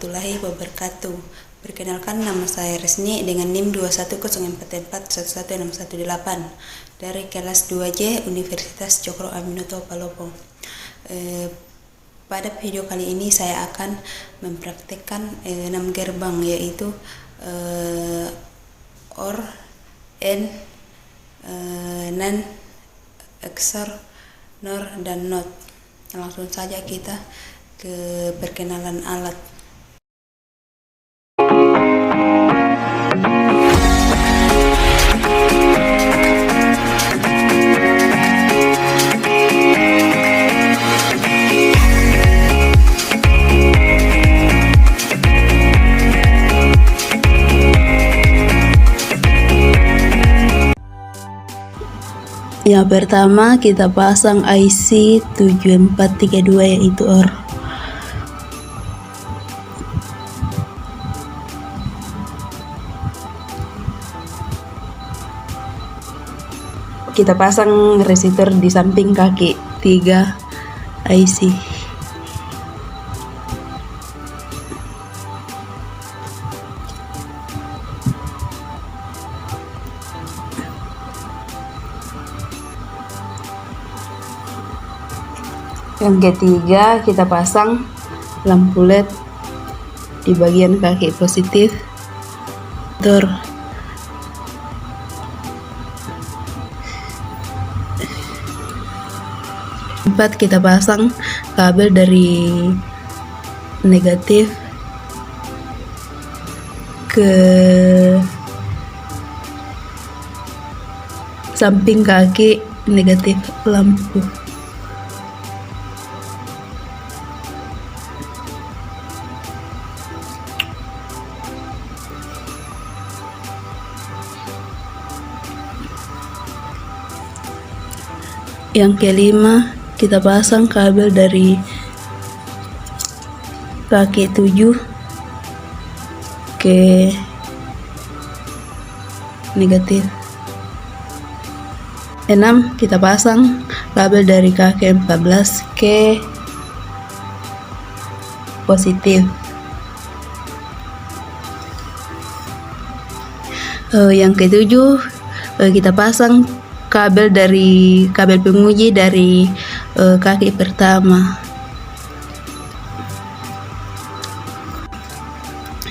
warahmatullahi wabarakatuh. Perkenalkan, nama saya Resni dengan NIM 21044111618 dari kelas 2J Universitas Cokro Aminoto Palopo. Pada video kali ini saya akan mempraktekkan 6 gerbang, yaitu OR, AND, NAND, XOR, NOR, dan NOT. Langsung saja kita ke perkenalan alat. Yang pertama kita pasang IC 7432 yaitu OR. Kita pasang resistor di samping kaki 3 IC. Yang ketiga, kita pasang lampu LED di bagian kaki positif. Empat, kita pasang kabel dari negatif ke samping kaki negatif lampu. Yang kelima, kita pasang kabel dari kaki 7 ke negatif. 6, kita pasang kabel dari kaki 14 ke positif. Yang ketujuh, kita pasang kabel penguji dari kaki pertama.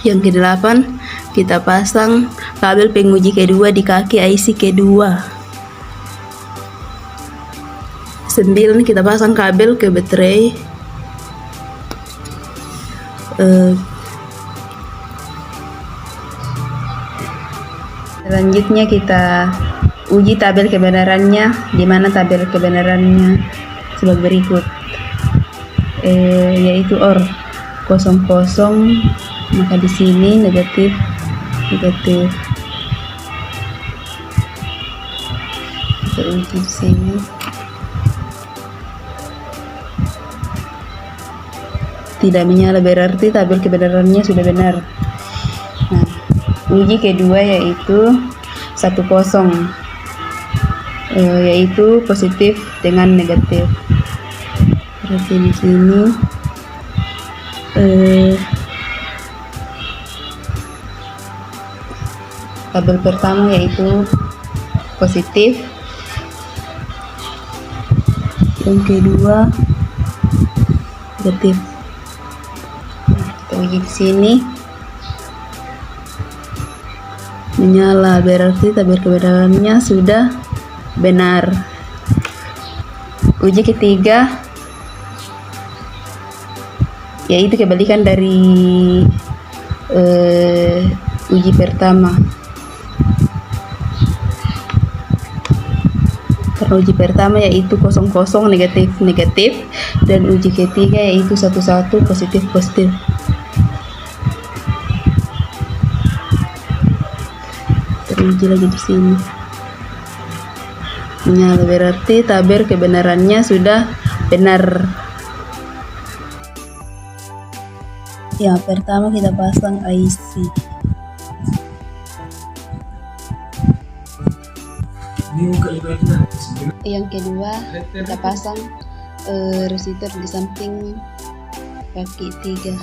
Yang kedelapan, kita pasang kabel penguji kedua di kaki IC kedua. 9, kita pasang kabel ke baterai. Selanjutnya kita uji tabel kebenarannya, di mana tabel kebenarannya sebagai berikut, yaitu OR 00, maka di sini negatif. Kita uji di sini. Tidak menyala, berarti tabel kebenarannya sudah benar. Nah, uji kedua yaitu 10, yaitu positif dengan negatif. Berarti di sini tabel pertama yaitu positif, yang kedua negatif. Kita uji di sini menyala, berarti tabel kebenarannya sudah benar. Uji ketiga yaitu kebalikan dari uji pertama. Karena uji pertama yaitu 00 negatif, dan uji ketiga yaitu 11 positif. Teruji lagi di sini menyala, berarti tabel kebenarannya sudah benar. Yang pertama kita pasang IC. Yang kedua kita pasang resistor di samping kaki 3.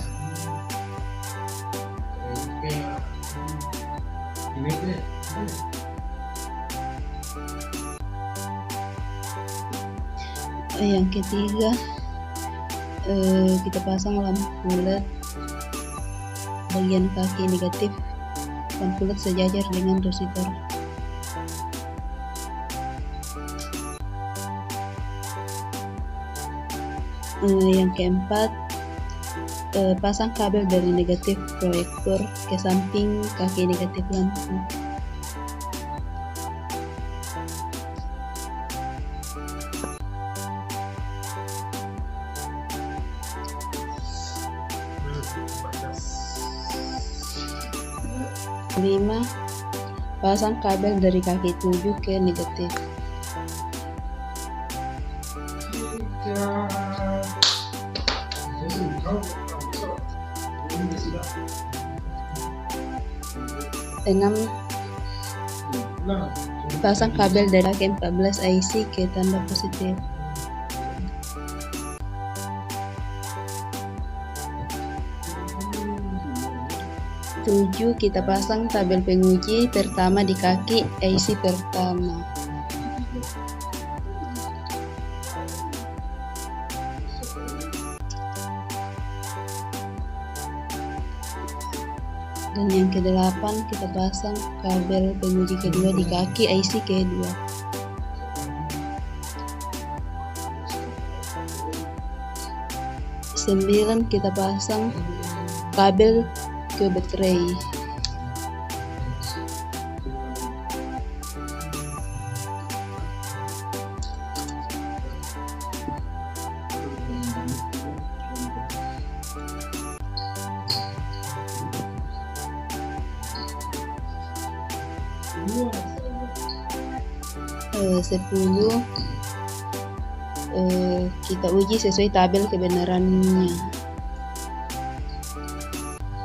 Yang ketiga, kita pasang lampu LED bagian kaki negatif. Lampu LED sejajar dengan resistor. Yang keempat, pasang kabel dari negatif proyektor ke samping kaki negatif lampu. Lima, pasang kabel dari kaki 7 ke negatif. Enam, pasang kabel dari kaki 14 IC ke tanda positif. 7, kita pasang tabel penguji pertama di kaki IC pertama. Dan yang ke-8, kita pasang kabel penguji kedua di kaki IC kedua. 9, kita pasang kabel ke baterai. 10, kita uji sesuai tabel kebenarannya,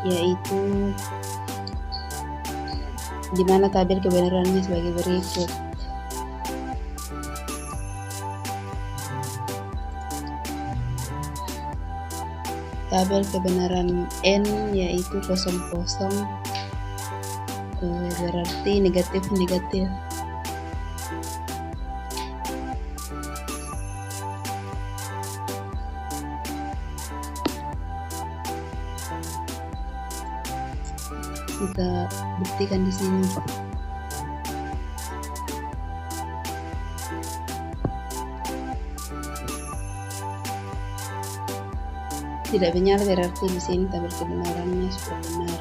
yaitu dimana tabel kebenarannya sebagai berikut. Tabel kebenaran N yaitu 00, berarti negatif. Kita buktikan di sini. Tidak benar berarti di sini tabel kebenarannya sudah benar.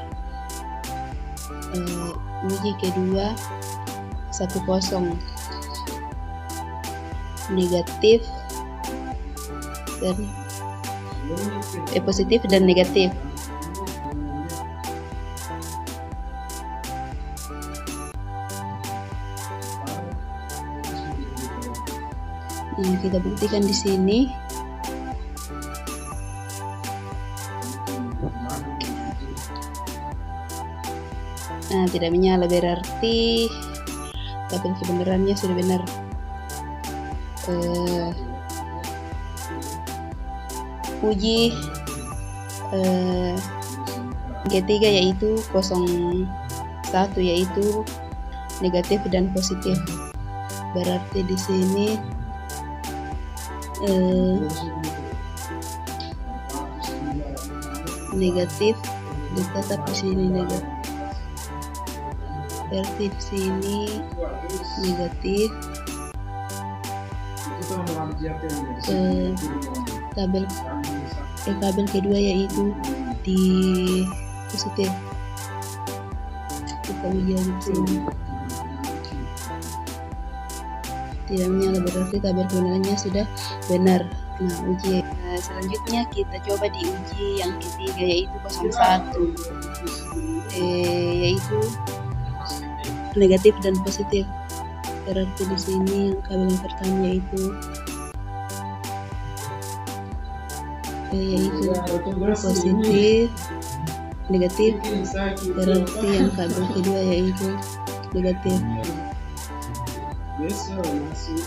Uji kedua 10, negatif dan positif dan negatif. Nah, kita buktikan di sini. Nah, tidak menyala berarti tabel kebenarannya sudah benar. Uji ketiga yaitu 01, yaitu negatif dan positif. Berarti di sini negatif, tetap di sini negatif. Berarti di sini negatif. Kabel kedua yaitu di positif. Kita uji di sini. Tidak menyala berarti tabel kebenarannya sudah benar. Nah, uji selanjutnya kita coba di uji yang ketiga yaitu 01, yaitu negatif dan positif. Berarti di sini yang kabel yang pertama yaitu positif, negatif. Berarti yang kabel kedua yaitu negatif.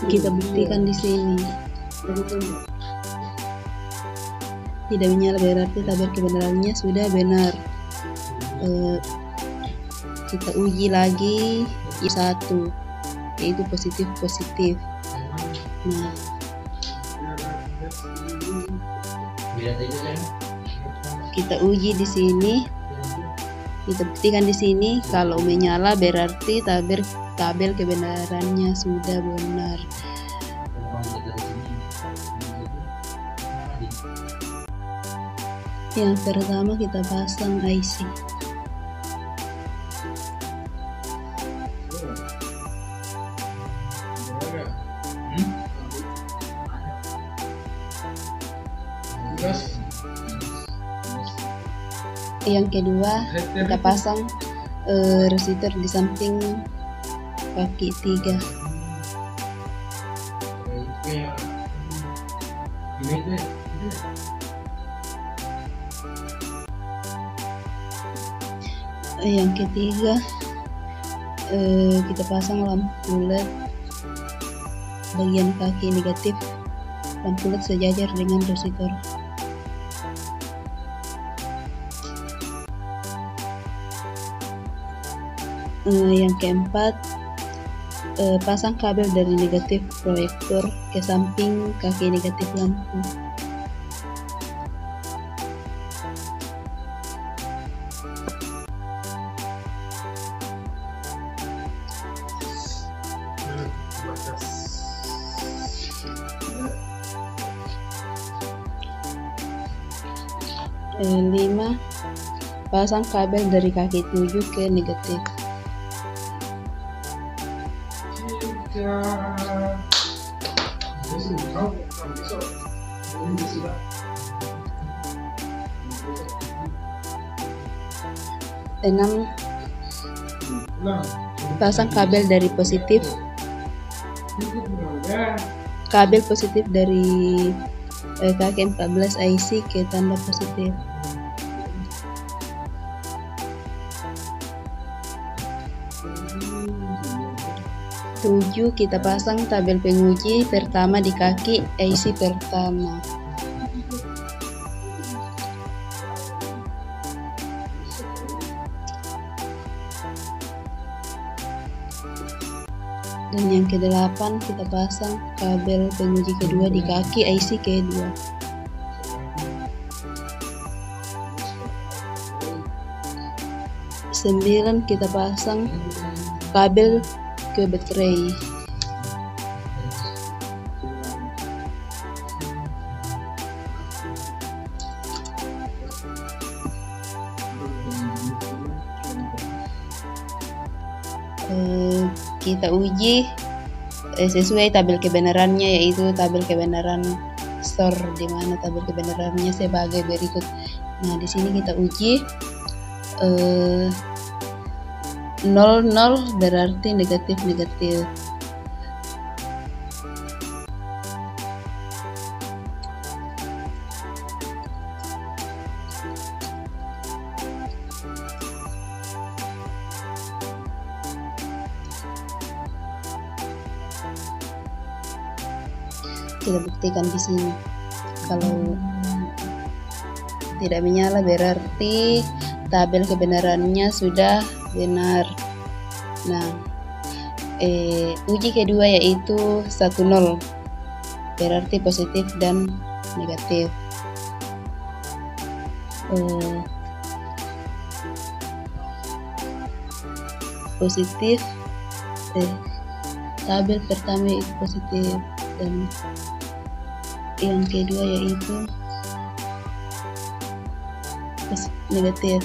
Kita buktikan di sini. Tidak menyala berarti tabel kebenarannya sudah benar. Kita uji lagi satu, yaitu positif. Nah, kita uji di sini, kita buktikan di sini. Kalau menyala berarti tabel kebenarannya sudah benar. Yang pertama kita pasang IC. Yang kedua kita pasang resistor di samping kaki 3. Yang ketiga kita pasang lampu LED bagian kaki negatif, lampu LED sejajar dengan resistor. Yang keempat, pasang kabel dari negatif proyektor ke samping kaki negatif lampu. Lima, pasang kabel dari kaki 7 ke negatif. Enam, pasang kabel dari positif dari kaki 14 IC ke tanda positif. 7, kita pasang tabel penguji pertama di kaki IC pertama. Dan yang ke-8 kita pasang kabel penguji kedua di kaki IC kedua. 9, kita pasang kabel ke baterai. 10, kita uji sesuai tabel kebenarannya, yaitu tabel kebenaran store, di mana tabel kebenarannya sebagai berikut. Nah, di sini kita uji 0 berarti negatif. Kita buktikan di sini. Kalau tidak menyala berarti tabel kebenarannya sudah benar. Nah, uji kedua yaitu 10 berarti positif dan negatif. Positif, tabel pertama itu positif dan yang kedua yaitu negatif.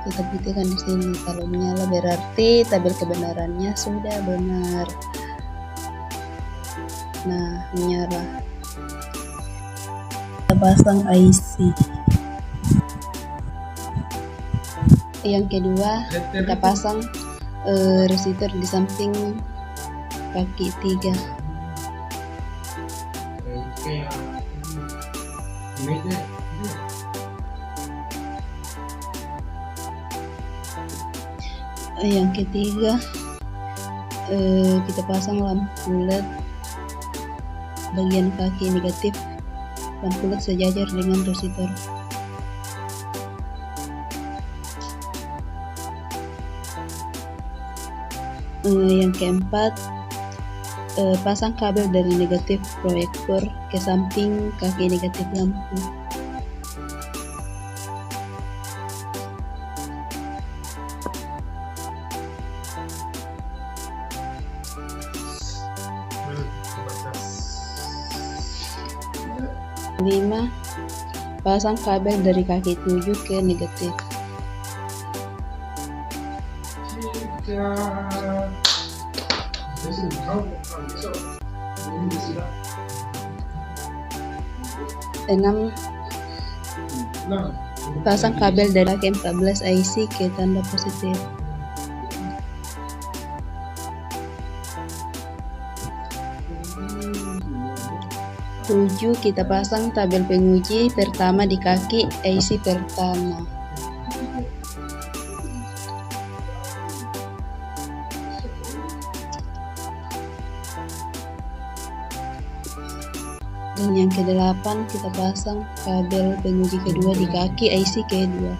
Kita buktikan di sini. Kalau menyala berarti tabel kebenarannya sudah benar. Nah, menyala. Kita pasang IC. Yang kedua kita pasang resistor di samping kaki 3. Yang ketiga kita pasang lampu LED bagian kaki negatif lampu LED sejajar dengan resistor. Yang keempat, pasang kabel dari negatif proyektor ke samping kaki negatif lampu. Lima, pasang kabel dari kaki 7 ke negatif. Enam, pasang kabel dari kaki 14 IC ke tanda positif. 7, kita pasang tabel penguji pertama di kaki IC pertama. Dan yang ke-8, kita pasang kabel penguji kedua di kaki IC kedua.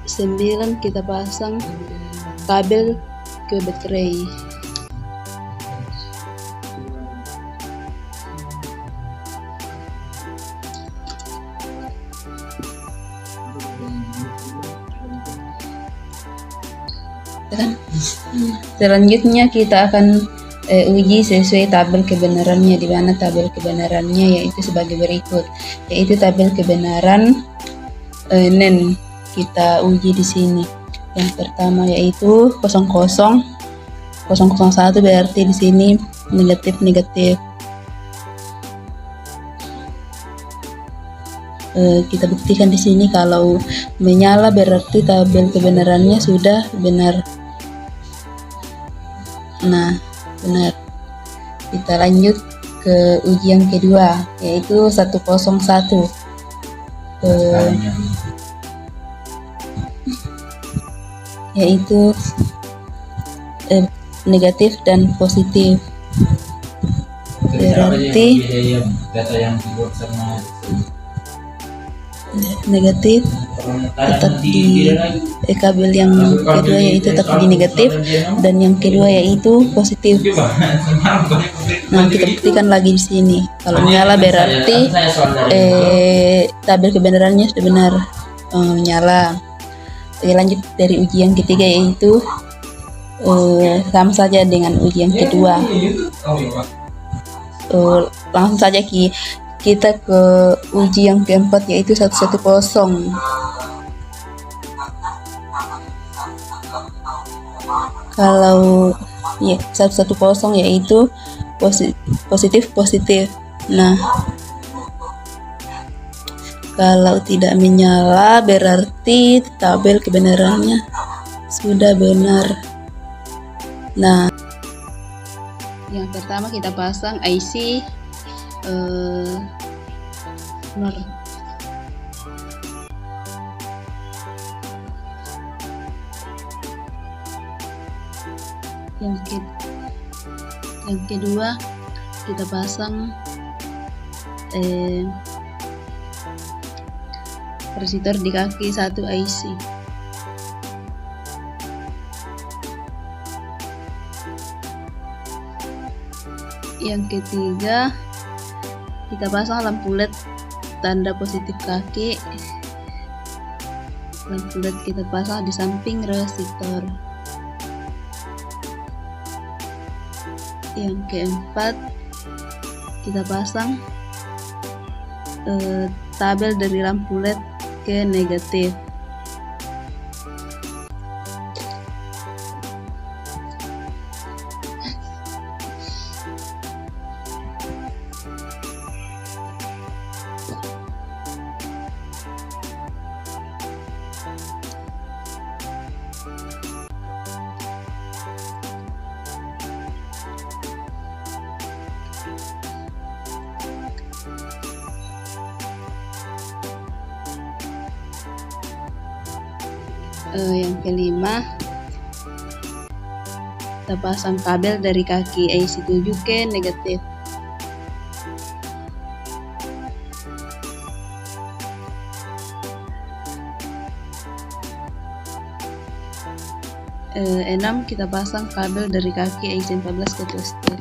9, kita pasang kabel ke baterai. 10, selanjutnya kita akan uji sesuai tabel kebenarannya, di mana tabel kebenarannya yaitu sebagai berikut, yaitu tabel kebenaran NEN. Kita uji di sini. Yang pertama yaitu 00, 001, berarti di sini negatif. Kita buktikan di sini kalau menyala berarti tabel kebenarannya sudah benar. Nah, benar. Kita lanjut ke ujian kedua yaitu 101. Yaitu negatif dan positif, berarti negatif tetap di kabel yang kedua yaitu tetap di negatif, dan yang kedua yaitu positif. Nah, kita buktikan lagi di sini kalau menyala berarti tabel kebenarannya sudah benar, menyala. Oke, lanjut dari ujian ketiga yaitu sama saja dengan ujian kedua. Langsung saja kita ke uji yang keempat yaitu 110. Kalau ya 110 yaitu positif. Nah, kalau tidak menyala berarti tabel kebenarannya sudah benar. Nah, yang pertama kita pasang IC benar. Yang kedua kita pasang resistor di kaki 1 IC. Yang ketiga kita pasang lampu LED tanda positif kaki. Lampu LED kita pasang di samping resistor. Yang keempat kita pasang tabel dari lampu LED ke negatif. Yang kelima kita pasang kabel dari kaki IC 7 ke negatif. Enam, kita pasang kabel dari kaki IC 14 ke positif.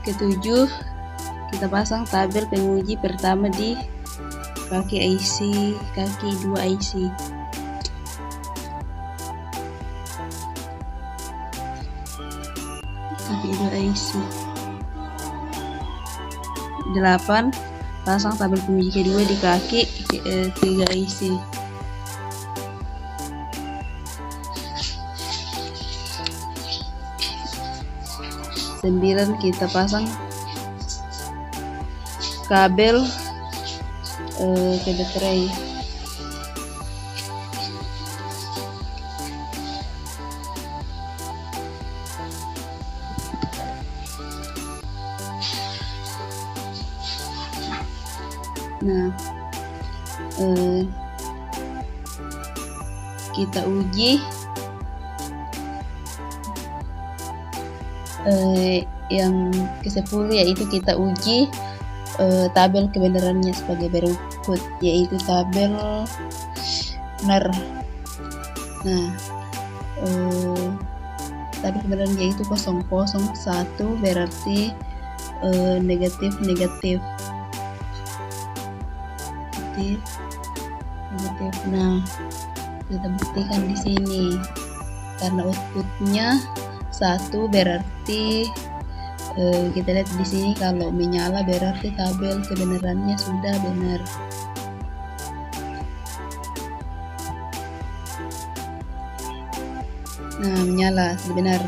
Ketujuh, kita pasang tabel penguji pertama di kaki IC, kaki 2 IC. Kaki 2 IC. 8, pasang tabel penguji kedua di kaki 3 IC. 9, kita pasang kabel ke baterai. Nah, kita uji yang ke-10, yaitu kita uji tabel kebenarannya sebagai berikut, yaitu tabel NER. Nah, tabel kebenarannya yaitu 001, berarti negatif. Nah, kita buktikan di sini karena outputnya 1, berarti kita lihat di sini kalau menyala berarti tabel kebenarannya sudah benar. Nah, menyala sudah benar.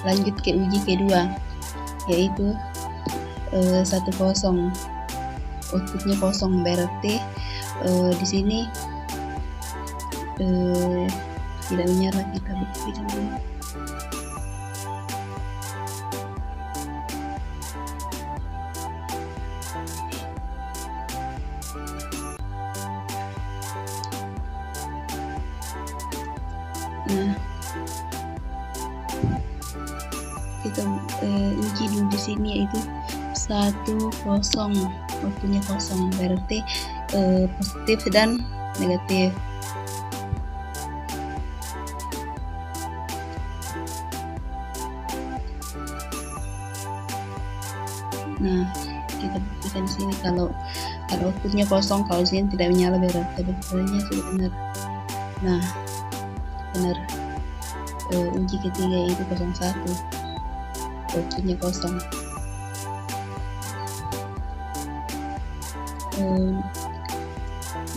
Lanjut ke uji kedua, yaitu 10, outputnya 0, berarti di sini tidak menyala. Kita buktikan dulu. Nah, kita uji dulu di sini, yaitu 10, waktunya 0, berarti positif dan negatif. Nah, kita buktikan di sini kalau outputnya 0, kalau di sini tidak menyala berarti tabelnya sudah benar. Nah, benar. Uji ketiga yaitu 01, outputnya 0,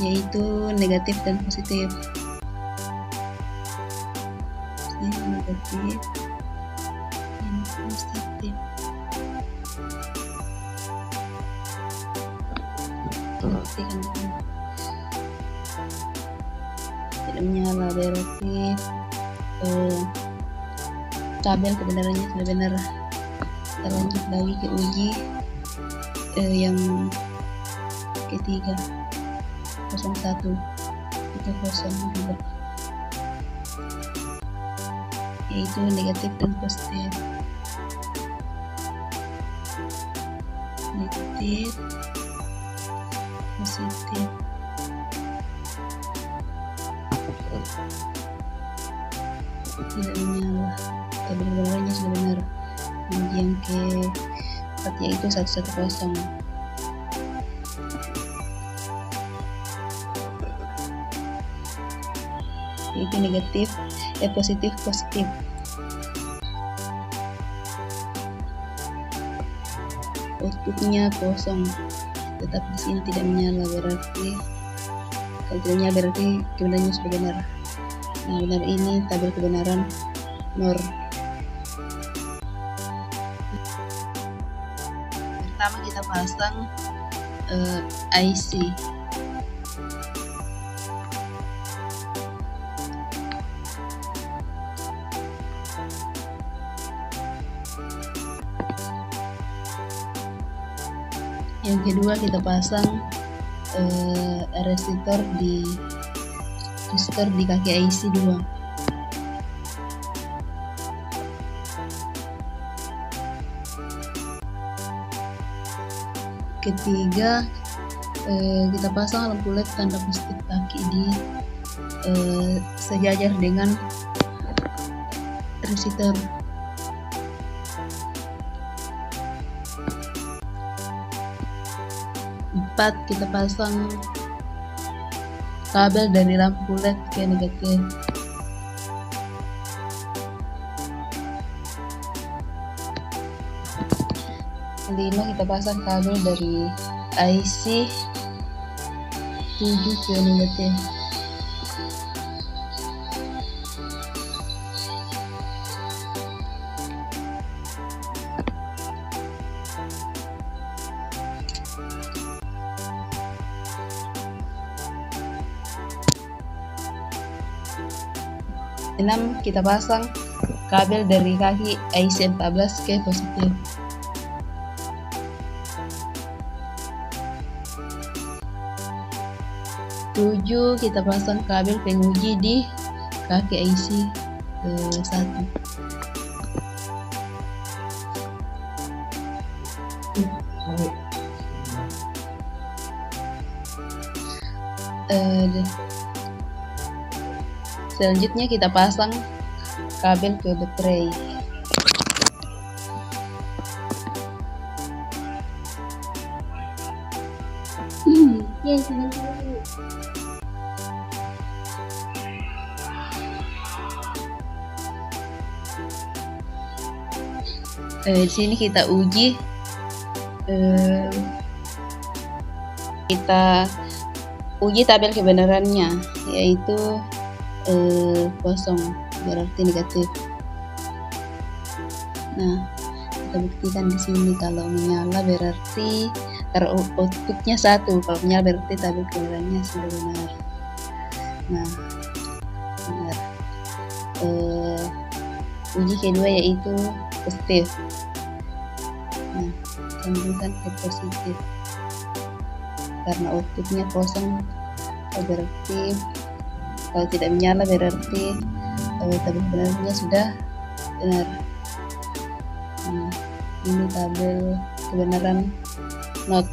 yaitu negatif dan positif. Ini negatif, ini positif. Buktikan dulu. Tidak menyala berarti tabel kebenarannya sudah benar. Kita lanjut lagi ke uji yang ketiga, 01, itu 0 juga, yaitu negatif dan positif. Negatif, positif. Tidak menyala, tabel kebenarannya sudah benar. Uji yang ke-4 yaitu 110, yaitu negatif, positif. Outputnya 0, tetap di sini tidak menyala, berarti kalau tidak menyala berarti kebenarannya sudah benar. Nah, benar, ini tabel kebenaran NOR. Pertama kita pasang IC. Yang kedua kita pasang resistor di kaki IC 2. Ketiga, kita pasang lampu LED tanda positif kaki di sejajar dengan resistor. Empat, kita pasang kabel dari lampu LED ke negatif. Lima, kita pasang kabel dari IC 7 ke negatif. Enam, kita pasang kabel dari kaki IC 14 ke positif. Tujuh, kita pasang kabel penguji di kaki IC 1. Selanjutnya kita pasang kabel ke baterai. Di sini kita uji, tabel kebenarannya, yaitu kosong, berarti negatif. Nah, kita buktikan di sini kalau menyala berarti outputnya 1, kalau menyala berarti tabel kebenarannya sudah benar. Nah, benar. Uji kedua yaitu positif. Nah, tunjukkan ke positif karena outputnya kosong, berarti kalau tidak menyala berarti tabel kebenarannya sudah benar. Nah, ini tabel kebenaran not